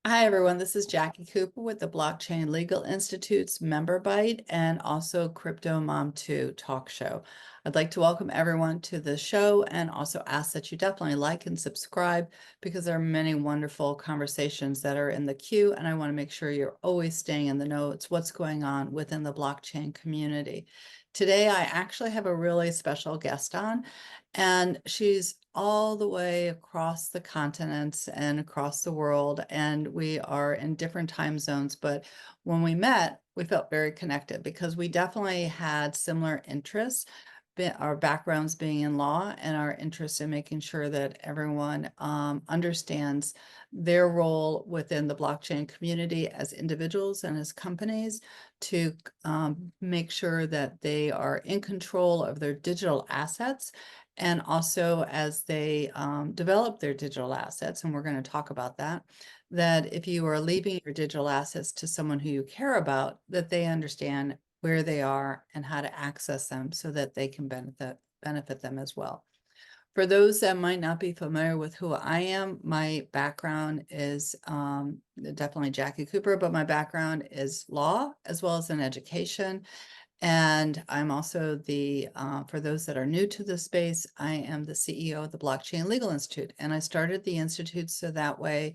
Hi, everyone. This is Jacqui Cooper with the Blockchain Legal Institute's member Byte and also Crypto Mom2 Talk Show. I'd like to welcome everyone to the show and also ask that you definitely like and subscribe because there are many wonderful conversations that are in the queue, and I want to make sure you're always staying in the know. It's what's going on within the blockchain community. Today, I actually have a really special guest on, and she's all the way across the continents and across the world, and we are in different time zones. But when we met, we felt very connected because we definitely had similar interests, our backgrounds being in law and our interest in making sure that everyone understands their role within the blockchain community as individuals and as companies to make sure that they are in control of their digital assets, and also as they develop their digital assets, and we're going to talk about that, that if you are leaving your digital assets to someone who you care about, that they understand where they are and how to access them so that they can benefit them as well. For those that might not be familiar with who I am, my background is definitely Jacqui Cooper, but my background is law as well as in education. And I'm also for those that are new to the space, I am the CEO of the Blockchain Legal Institute. And I started the Institute so that way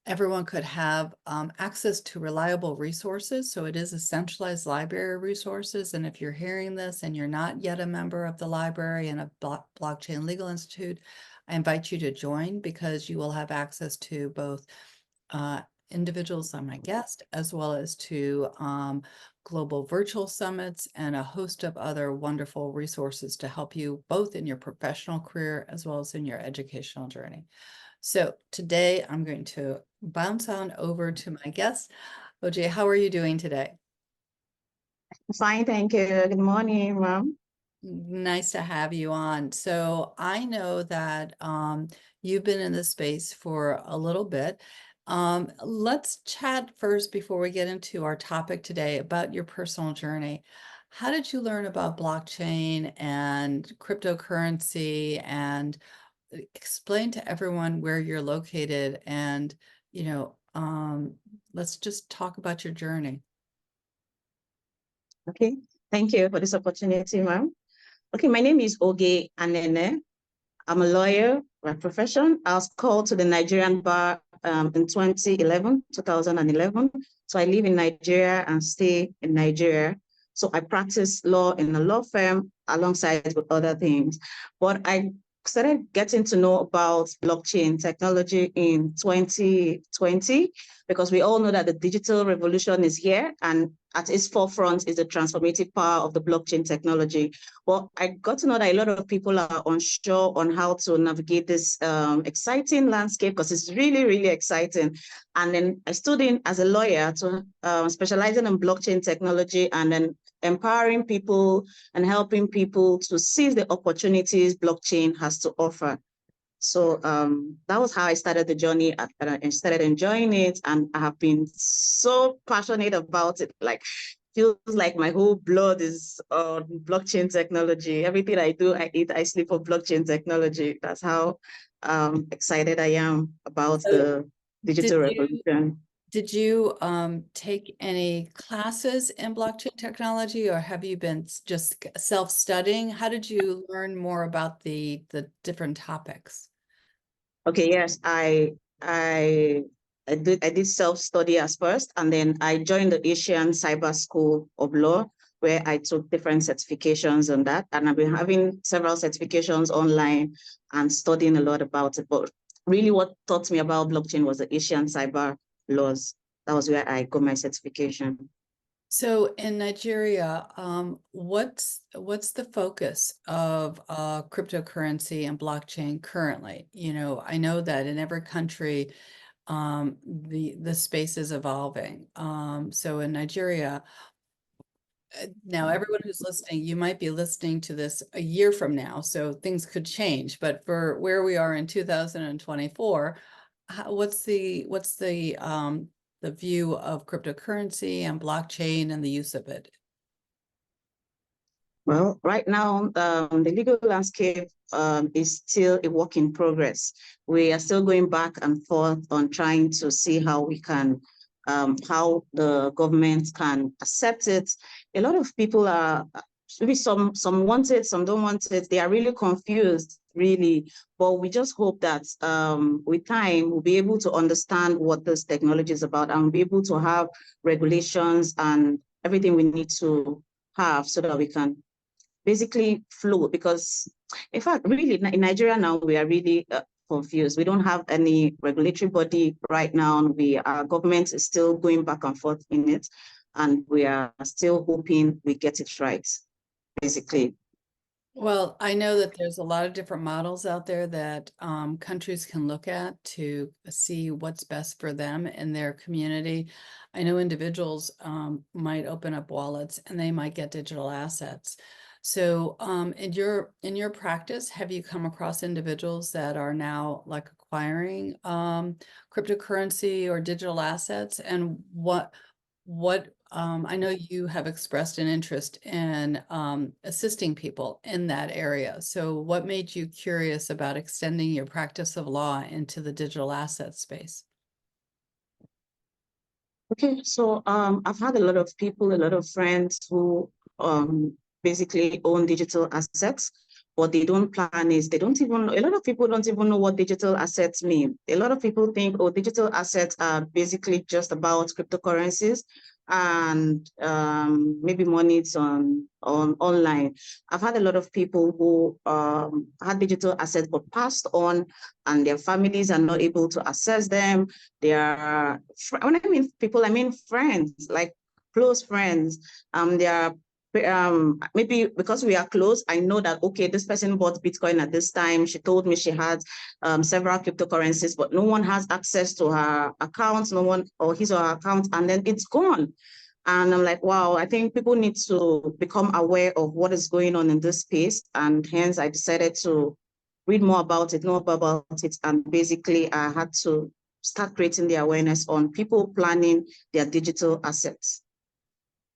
everyone could have access to reliable resources. So it is a centralized library of resources. And if you're hearing this and you're not yet a member of the library and a Blockchain Legal Institute, I invite you to join because you will have access to both individuals I'm my guest, as well as to global virtual summits and a host of other wonderful resources to help you both in your professional career as well as in your educational journey. So today I'm going to bounce on over to my guest. Oge, how are you doing today? Fine, thank you. Good morning, ma'am. Nice to have you on. So I know that you've been in this space for a little bit. Let's chat first before we get into our topic today about your personal journey. How did you learn about blockchain and cryptocurrency, and explain to everyone where you're located, and you know, let's just talk about your journey. Okay, thank you for this opportunity, ma'am. Okay, my name is Oge Anene. I'm a lawyer by profession. I was called to the Nigerian bar in 2011. So I live in Nigeria and stay in Nigeria. So I practice law in a law firm alongside with other things. But I started getting to know about blockchain technology in 2020 because we all know that the digital revolution is here, and at its forefront is the transformative power of the blockchain technology. Well, I got to know that a lot of people are unsure on how to navigate this exciting landscape because it's really, really exciting. And then I stood in as a lawyer to specializing in blockchain technology and then empowering people and helping people to seize the opportunities blockchain has to offer. So that was how I started the journey. I started enjoying it, and I have been so passionate about it. Like, feels like my whole blood is on blockchain technology. Everything I do, I eat, I sleep for blockchain technology. That's how excited I am about So the did digital you revolution. did you take any classes in blockchain technology, or have you been just self-studying? How did you learn more about the different topics? Okay, yes, I did self-study as first, and then I joined the Asian Cyber School of Law, where I took different certifications on that. And I've been having several certifications online and studying a lot about it. But really what taught me about blockchain was the Asian cyber laws. That was where I got my certification. So in Nigeria, what's the focus of cryptocurrency and blockchain currently? You know, I know that in every country, the space is evolving. So in Nigeria, now everyone who's listening, you might be listening to this a year from now, so things could change. But for where we are in 2024, what's the view of cryptocurrency and blockchain and the use of it? Well, right now, the legal landscape is still a work in progress. We are still going back and forth on trying to see how we can, how the government can accept it. A lot of people are, maybe some want it, some don't want it. They are really confused, really. But we just hope that with time, we'll be able to understand what this technology is about and be able to have regulations and everything we need to have so that we can basically flow. Because in fact, really in Nigeria now, we are really confused. We don't have any regulatory body right now. Our government is still going back and forth in it, and we are still hoping we get it right, basically. Well, I know that there's a lot of different models out there that countries can look at to see what's best for them and their community. I know individuals might open up wallets and they might get digital assets. So in your practice, have you come across individuals that are now like acquiring cryptocurrency or digital assets? And what I know you have expressed an interest in assisting people in that area. So what made you curious about extending your practice of law into the digital asset space? Okay, so I've had a lot of people, a lot of friends who basically own digital assets. What they don't plan is they don't even know, a lot of people don't even know what digital assets mean. A lot of people think, oh, digital assets are basically just about cryptocurrencies and maybe monies on online. I've had a lot of people who had digital assets but passed on, and their families are not able to access them. They are, when I mean people, I mean friends, like close friends. They are maybe because we are close, I know that, okay, this person bought Bitcoin at this time. She told me she had several cryptocurrencies, but no one has access to her accounts, no one, or his or her account, and then it's gone. And I'm like, wow, I think people need to become aware of what is going on in this space. And hence I decided to read more about it, know about it. And basically I had to start creating the awareness on people planning their digital assets.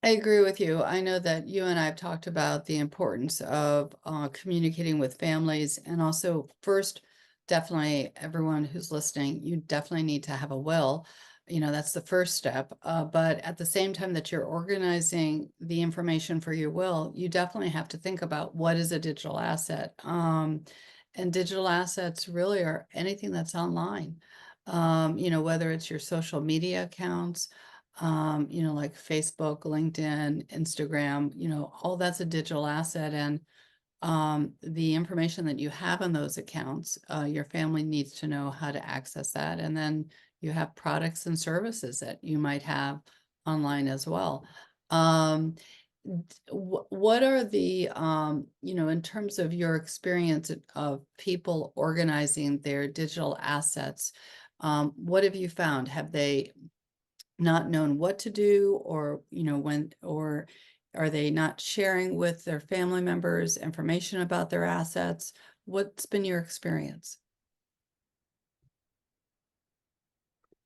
I agree with you. I know that you and I have talked about the importance of communicating with families, and also first, definitely everyone who's listening, you definitely need to have a will. You know, that's the first step. But at the same time that you're organizing the information for your will, you definitely have to think about what is a digital asset. And digital assets really are anything that's online. You know, whether it's your social media accounts, you know, like Facebook, LinkedIn, Instagram, you know, all that's a digital asset. And the information that you have on those accounts, your family needs to know how to access that. And then you have products and services that you might have online as well. What are the, you know, in terms of your experience of people organizing their digital assets, what have you found? Have they not known what to do, or, you know, when, or are they not sharing with their family members information about their assets? What's been your experience?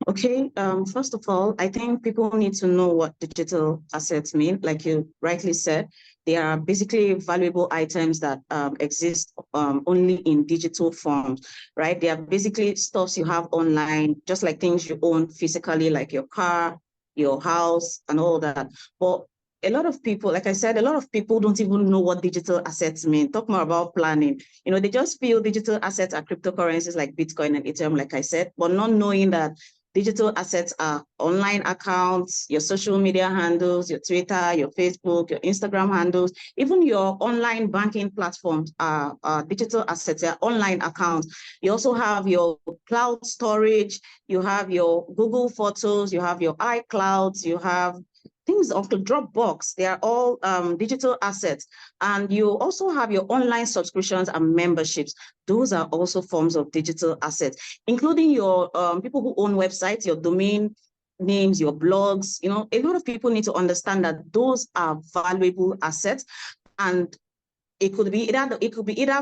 Okay, first of all, I think people need to know what digital assets mean. Like you rightly said, they are basically valuable items that exist only in digital forms, right? They are basically stuffs you have online, just like things you own physically, like your car, your house, and all that. But a lot of people, like I said, a lot of people don't even know what digital assets mean. Talk more about planning. You know, they just feel digital assets are cryptocurrencies like Bitcoin and Ethereum, like I said, but not knowing that digital assets are online accounts, your social media handles, your Twitter, your Facebook, your Instagram handles, even your online banking platforms are digital assets, they're online accounts. You also have your cloud storage, you have your Google Photos, you have your iClouds, you have things of the Dropbox. They are all digital assets. And you also have your online subscriptions and memberships. Those are also forms of digital assets, including your people who own websites, your domain names, your blogs. You know, a lot of people need to understand that those are valuable assets, and it could be either it could be either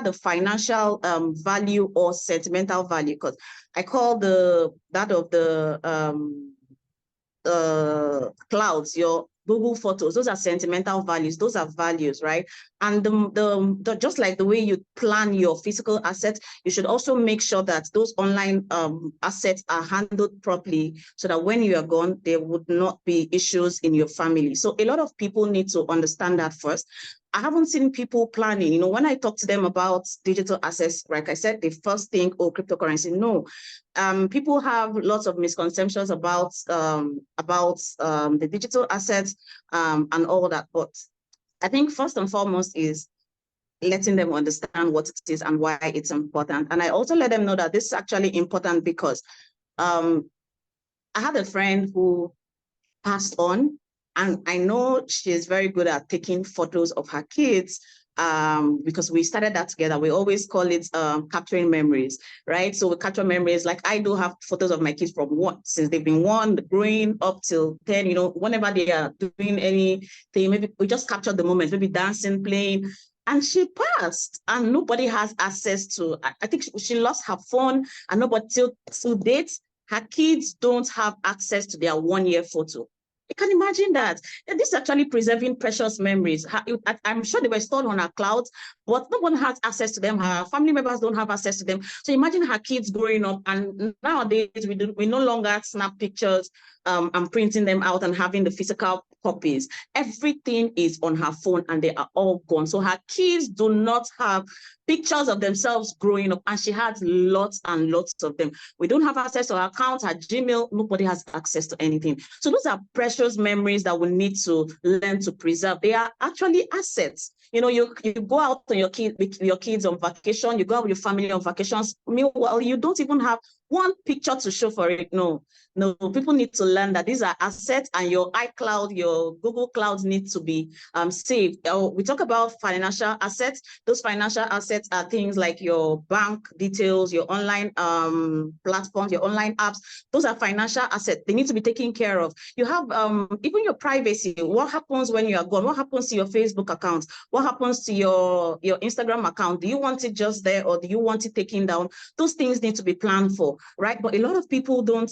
the financial value or sentimental value. Because I call that of the clouds, Google Photos, those are sentimental values. Those are values, right? And just like the way you plan your physical assets, you should also make sure that those online assets are handled properly so that when you are gone, there would not be issues in your family. So a lot of people need to understand that first. I haven't seen people planning. You know, when I talk to them about digital assets, like I said, they first think, oh, cryptocurrency. No, people have lots of misconceptions about the digital assets and all that. But I think first and foremost is letting them understand what it is and why it's important. And I also let them know that this is actually important because I had a friend who passed on, and I know she's very good at taking photos of her kids because we started that together. We always call it capturing memories, right? So we capture memories. Like I do have photos of my kids from since they've been 1, growing up till 10, you know, whenever they are doing anything, maybe we just capture the moment, maybe dancing, playing. And she passed, and nobody has access to. I think she lost her phone, and nobody till date, her kids don't have access to their 1-year photo. You can imagine that. And this is actually preserving precious memories. I'm sure they were stored on her clouds, but no one has access to them. Her family members don't have access to them. So imagine her kids growing up, and nowadays we no longer snap pictures and printing them out and having the physical copies. Everything is on her phone and they are all gone. So her kids do not have pictures of themselves growing up, and she has lots and lots of them. We don't have access to her account, her Gmail. Nobody has access to anything. So those are precious memories that we need to learn to preserve. They are actually assets. You know, you go out with your kids on vacation, you go out with your family on vacations. Meanwhile, you don't even have one picture to show for it. No, people need to learn that these are assets, and your iCloud, your Google Cloud needs to be saved. We talk about financial assets. Those financial assets are things like your bank details, your online platforms, your online apps. Those are financial assets. They need to be taken care of. You have even your privacy. What happens when you are gone? What happens to your Facebook account? What happens to your Instagram account? Do you want it just there, or do you want it taken down? Those things need to be planned for, right? But a lot of people don't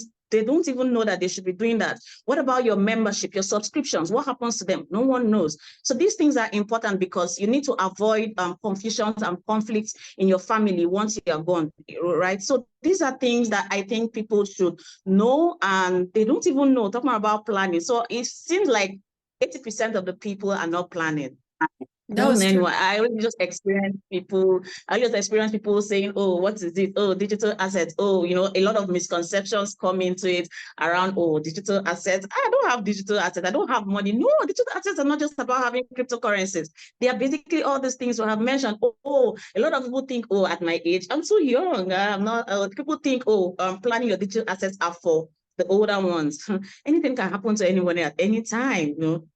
even know that they should be doing that. What about your membership, your subscriptions? What happens to them? No one knows. So these things are important because you need to avoid confusions and conflicts in your family once you are gone, right? So these are things that I think people should know, and they don't even know, talking about planning. So it seems like 80% of the people are not planning. No, it's true. I really just experience people. I just experience people saying, "Oh, what is it? Oh, digital assets. Oh, you know, a lot of misconceptions come into it around, oh, digital assets. I don't have digital assets. I don't have money." No, digital assets are not just about having cryptocurrencies. They are basically all these things we have mentioned. Oh, a lot of people think, oh, at my age, I'm so young. I'm not. People think, oh, planning your digital assets are for the older ones. Anything can happen to anyone at any time. You know.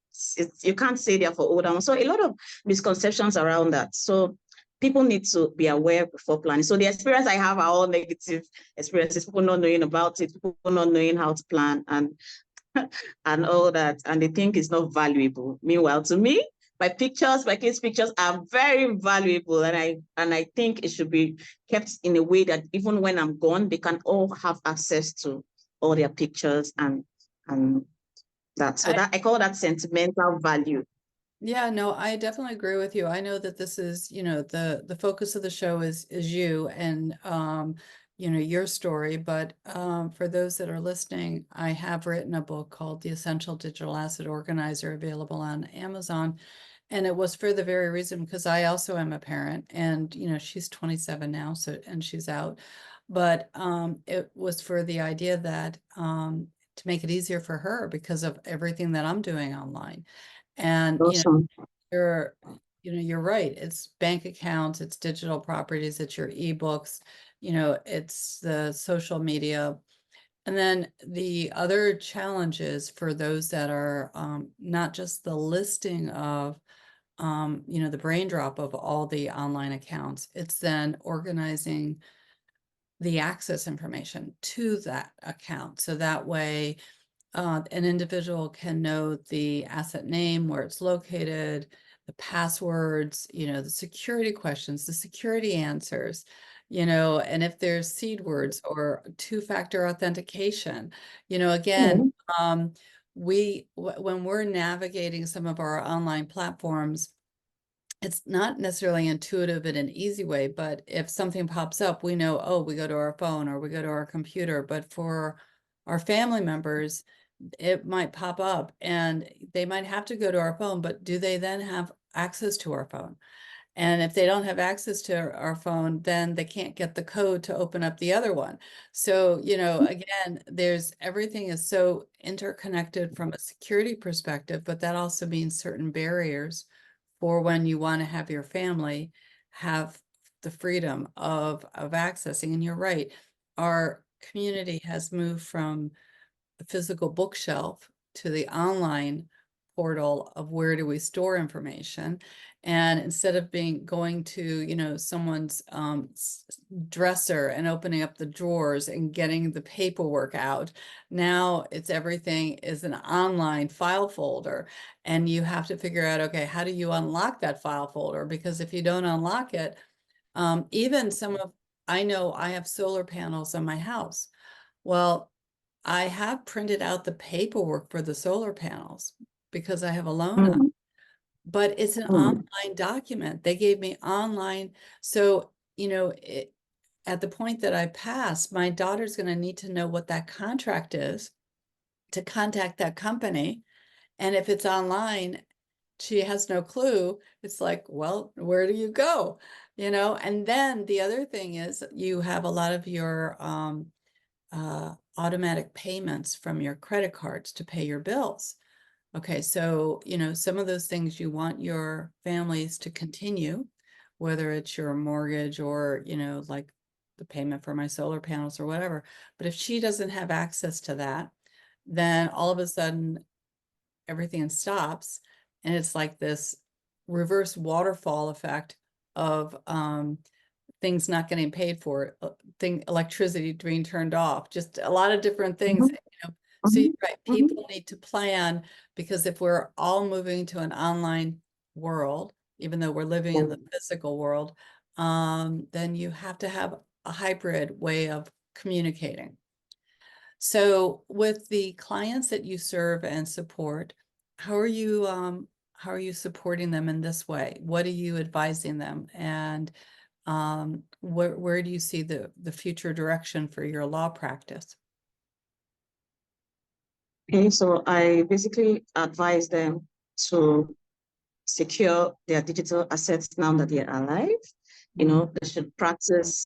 You can't say they're for older ones. So a lot of misconceptions around that. So people need to be aware before planning. So the experience I have are all negative experiences, people not knowing about it, people not knowing how to plan and all that, and they think it's not valuable. Meanwhile, to me, my kids' pictures are very valuable, and I think it should be kept in a way that even when I'm gone, they can all have access to all their pictures and that. So that I call that sentimental value. Yeah, no, I definitely agree with you. I know that this is, you know, the focus of the show is you and you know, your story, but for those that are listening, I have written a book called The Essential Digital Asset Organizer, available on Amazon. And it was for the very reason, because I also am a parent, and you know, she's 27 now, so, and she's out. But it was for the idea that to make it easier for her because of everything that I'm doing online. And you know, Awesome. you're right. It's bank accounts, it's digital properties, it's your ebooks, you know, it's the social media. And then the other challenges for those that are not just the listing of you know, the brain drop of all the online accounts, it's then organizing the access information to that account. So that way an individual can know the asset name, where it's located, the passwords, you know, the security questions, the security answers, you know, and if there's seed words or two-factor authentication, you know, again, when we're navigating some of our online platforms, it's not necessarily intuitive in an easy way, but if something pops up, we know, oh, we go to our phone or we go to our computer. But for our family members, it might pop up and they might have to go to our phone, but do they then have access to our phone? And if they don't have access to our phone, then they can't get the code to open up the other one. So, again, everything is so interconnected from a security perspective, but that also means certain barriers for when you want to have your family have the freedom of accessing. And you're right, our community has moved from the physical bookshelf to the online portal of where do we store information. And instead of going to, someone's dresser and opening up the drawers and getting the paperwork out, now everything is an online file folder. And you have to figure out, okay, how do you unlock that file folder? Because if you don't unlock it, I know I have solar panels on my house. Well, I have printed out the paperwork for the solar panels because I have a loan on it, but it's an online document. They gave me online. So, at the point that I pass, my daughter's going to need to know what that contract is to contact that company. And if it's online, she has no clue. It's like, well, where do you go? And then the other thing is you have a lot of your automatic payments from your credit cards to pay your bills. Okay, so, some of those things you want your families to continue, whether it's your mortgage or, like the payment for my solar panels or whatever. But if she doesn't have access to that, then all of a sudden everything stops. And it's like this reverse waterfall effect of things not getting paid for, electricity being turned off, just a lot of different things. So you're right, people need to plan, because if we're all moving to an online world, even though we're living in the physical world, then you have to have a hybrid way of communicating. So with the clients that you serve and support, how are you supporting them in this way? What are you advising them? And where do you see the future direction for your law practice? Okay, so I basically advise them to secure their digital assets now that they're alive. They should practice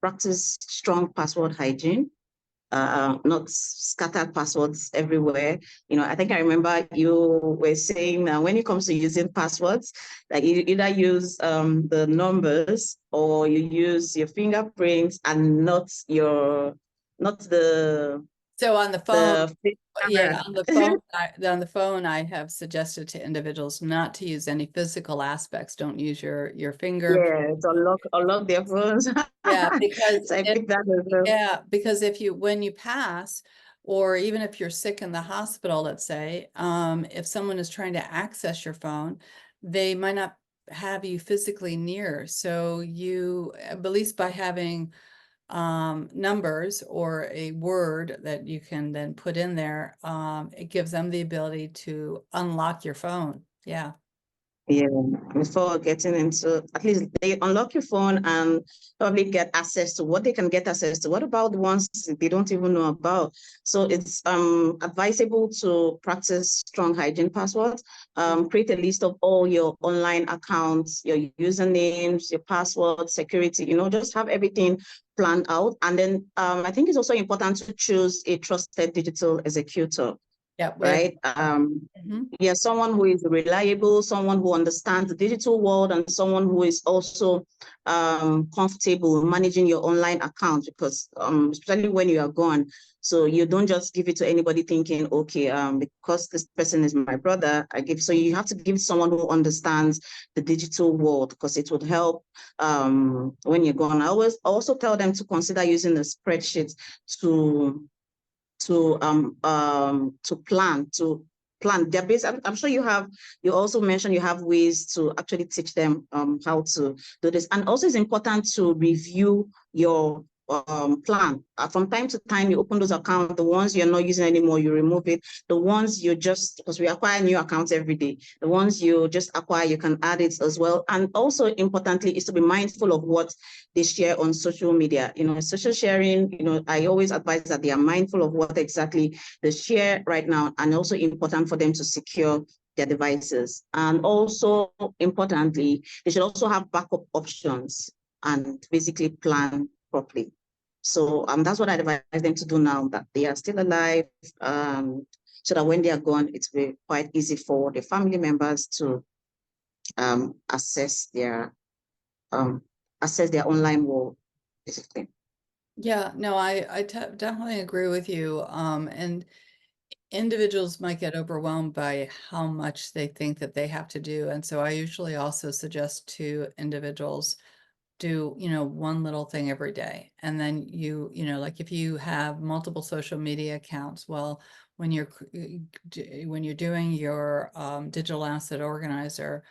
practice strong password hygiene, not scattered passwords everywhere. I think I remember you were saying that when it comes to using passwords, like you either use the numbers or you use your fingerprints and not the So on the phone, camera. on the phone, I have suggested to individuals not to use any physical aspects. Don't use your finger. Yeah, to unlock their phones. Yeah, because So I picked that as well. yeah, because when you pass, or even if you're sick in the hospital, let's say, if someone is trying to access your phone, they might not have you physically near. So at least by having numbers or a word that you can then put in there, it gives them the ability to unlock your phone. Yeah. Yeah, before getting into, at least they unlock your phone and probably get access to what they can get access to. What about the ones they don't even know about? So it's advisable to practice strong hygiene passwords. Create a list of all your online accounts, your usernames, your passwords, security, just have everything planned out. And then I think it's also important to choose a trusted digital executor. Yeah. Right. Yeah, someone who is reliable, someone who understands the digital world, and someone who is also comfortable managing your online account, because especially when you are gone, so you don't just give it to anybody thinking, okay, because this person is my brother, so you have to give someone who understands the digital world, because it would help when you're gone. I also tell them to consider using the spreadsheet to plan their business. I'm sure you also mentioned you have ways to actually teach them how to do this. And also it's important to review your plan. From time to time, you open those accounts. The ones you're not using anymore, you remove it. The ones you just, because we acquire new accounts every day, the ones you just acquire, you can add it as well. And also importantly is to be mindful of what they share on social media. Social sharing, I always advise that they are mindful of what exactly they share right now, and also important for them to secure their devices. And also importantly, they should also have backup options and basically plan properly. So that's what I advise them to do now that they are still alive, so that when they are gone, it will be quite easy for the family members to access their online world, basically. Yeah, no, I definitely agree with you. And individuals might get overwhelmed by how much they think that they have to do. And so I usually also suggest to individuals do, one little thing every day. And then like if you have multiple social media accounts, well, when you're doing your digital asset organizer,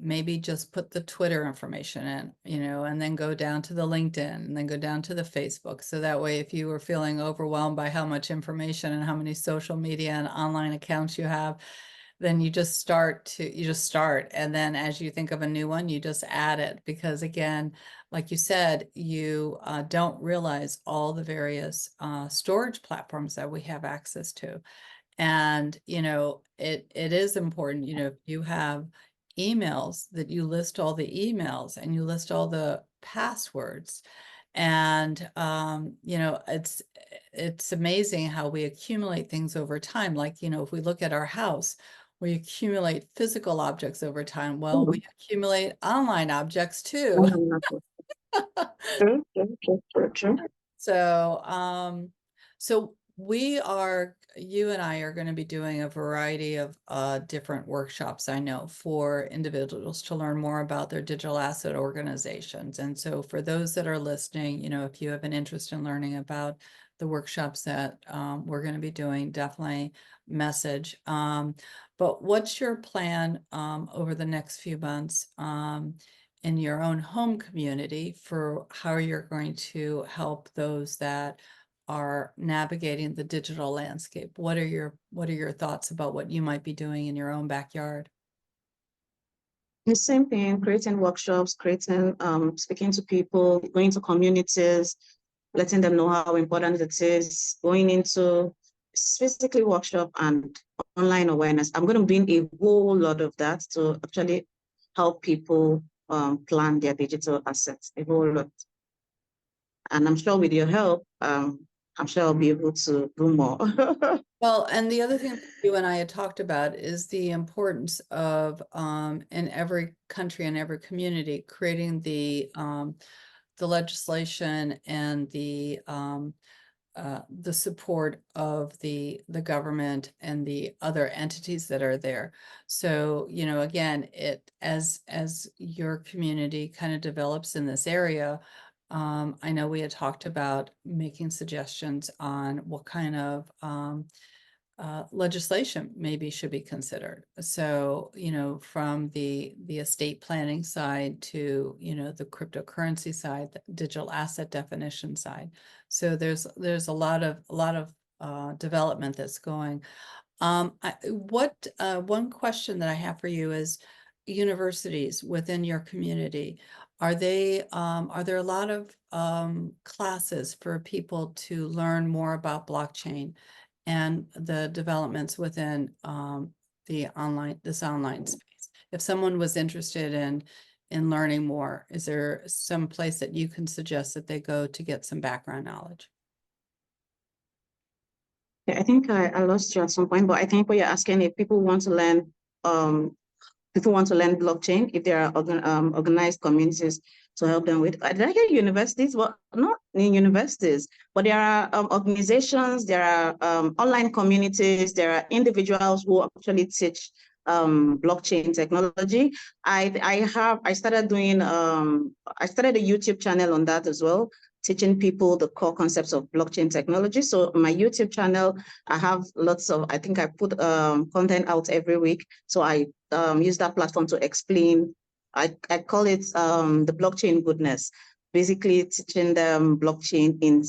maybe just put the Twitter information in, and then go down to the LinkedIn and then go down to the Facebook. So that way, if you were feeling overwhelmed by how much information and how many social media and online accounts you have, then you just start. And then as you think of a new one, you just add it, because again, like you said, you don't realize all the various storage platforms that we have access to. And, it is important, if you have emails, that you list all the emails and you list all the passwords. And, it's amazing how we accumulate things over time. Like, if we look at our house, we accumulate physical objects over time. Well, we accumulate online objects too. True. So you and I are going to be doing a variety of different workshops, I know, for individuals to learn more about their digital asset organizations. And so for those that are listening, if you have an interest in learning about the workshops that we're going to be doing, definitely message. But what's your plan over the next few months in your own home community for how you're going to help those that are navigating the digital landscape? What are your thoughts about what you might be doing in your own backyard? The same thing, creating workshops, speaking to people, going to communities, letting them know how important it is, going into physically workshop and online awareness. I'm going to be doing a whole lot of that to actually help people plan their digital assets, a whole lot. And I'm sure with your help, I'm sure I'll be able to do more. Well, and the other thing that you and I had talked about is the importance of in every country and every community creating the legislation and the support of the government and the other entities that are there. So, again, as your community kind of develops in this area, I know we had talked about making suggestions on what kind of legislation maybe should be considered. So, from the estate planning side to, the cryptocurrency side, the digital asset definition side. So there's a lot of development that's going. One question that I have for you is, universities within your community, are there a lot of classes for people to learn more about blockchain and the developments within this online space? If someone was interested in learning more, is there some place that you can suggest that they go to get some background knowledge? Yeah, I think I lost you at some point, but I think what you're asking, if people want to learn blockchain, if there are organized communities to help them with. Did I hear universities? Well, not in universities, but there are organizations, there are online communities, there are individuals who actually teach blockchain technology. I started a YouTube channel on that as well, teaching people the core concepts of blockchain technology. So my YouTube channel, I have I think I put content out every week. So I use that platform to explain, I call it the blockchain goodness. basically teaching them blockchain in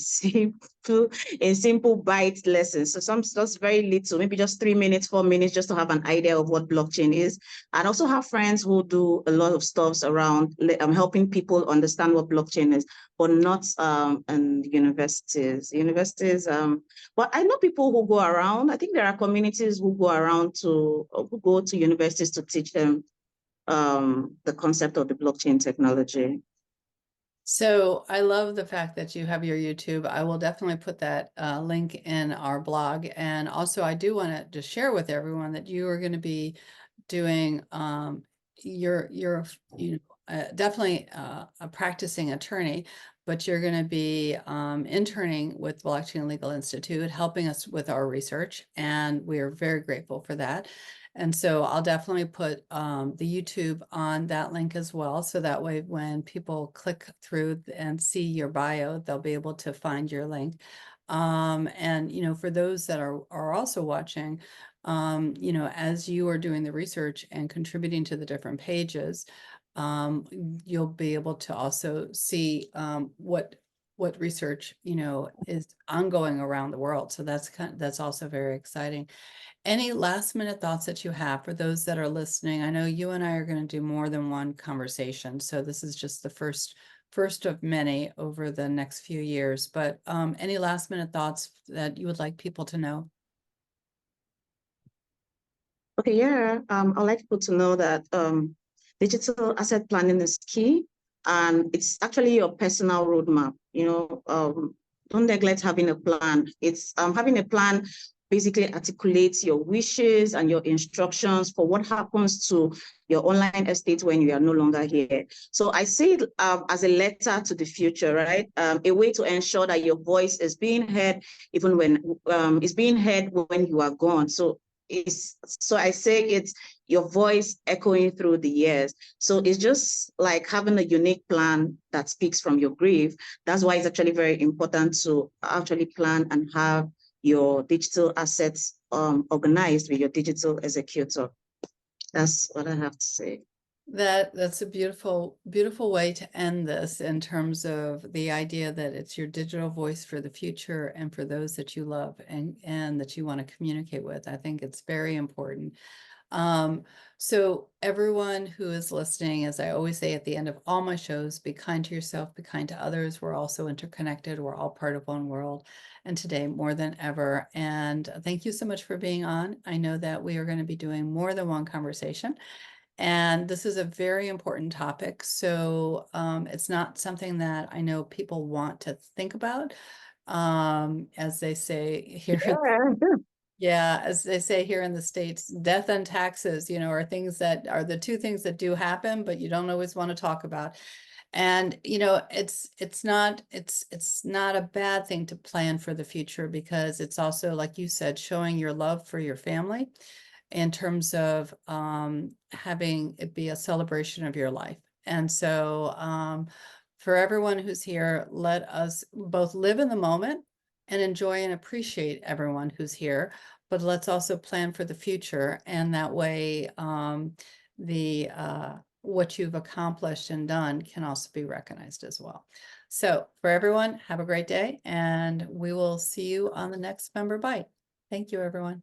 simple Byte lessons. So some just very little, maybe just 3 minutes, 4 minutes, just to have an idea of what blockchain is. And also have friends who do a lot of stuff around helping people understand what blockchain is, but not in universities. But I know people who go around. I think there are communities who go around who go to universities to teach them the concept of the blockchain technology. So I love the fact that you have your YouTube. I will definitely put that link in our blog. And also I do want to just share with everyone that you are going to be doing, you're definitely a practicing attorney, but you're going to be interning with Blockchain Legal Institute, helping us with our research. And we are very grateful for that. And so I'll definitely put the YouTube on that link as well. So that way, when people click through and see your bio, they'll be able to find your link. And, for those that are also watching, as you are doing the research and contributing to the different pages, you'll be able to also see what research, is ongoing around the world. So that's also very exciting. Any last minute thoughts that you have for those that are listening? I know you and I are going to do more than one conversation, so this is just the first of many over the next few years. But any last minute thoughts that you would like people to know? Okay, yeah. I'd like people to know that digital asset planning is key, and it's actually your personal roadmap. Don't neglect having a plan. It's having a plan basically articulates your wishes and your instructions for what happens to your online estate when you are no longer here. So I see it as a letter to the future, right? A way to ensure that your voice is being heard even when it's being heard when you are gone. So I say it's your voice echoing through the years. So it's just like having a unique plan that speaks from your grave. That's why it's actually very important to actually plan and have your digital assets organized with your digital executor. That's what I have to say. That's a beautiful way to end this, in terms of the idea that it's your digital voice for the future and for those that you love and that you want to communicate with. I think it's very important. So everyone who is listening, as I always say at the end of all my shows, be kind to yourself, be kind to others. We're also interconnected. We're all part of one world. And today more than ever. And thank you so much for being on. I know that we are going to be doing more than one conversation. And this is a very important topic. So it's not something that I know people want to think about. As they say here. Yeah. Yeah, as they say here in the States, death and taxes, are things that are the two things that do happen, but you don't always want to talk about. And, it's not a bad thing to plan for the future, because it's also, like you said, showing your love for your family in terms of having it be a celebration of your life. And so for everyone who's here, let us both live in the moment and enjoy and appreciate everyone who's here, but let's also plan for the future. And that way, what you've accomplished and done can also be recognized as well. So for everyone, have a great day, and we will see you on the next Member Byte. Thank you, everyone.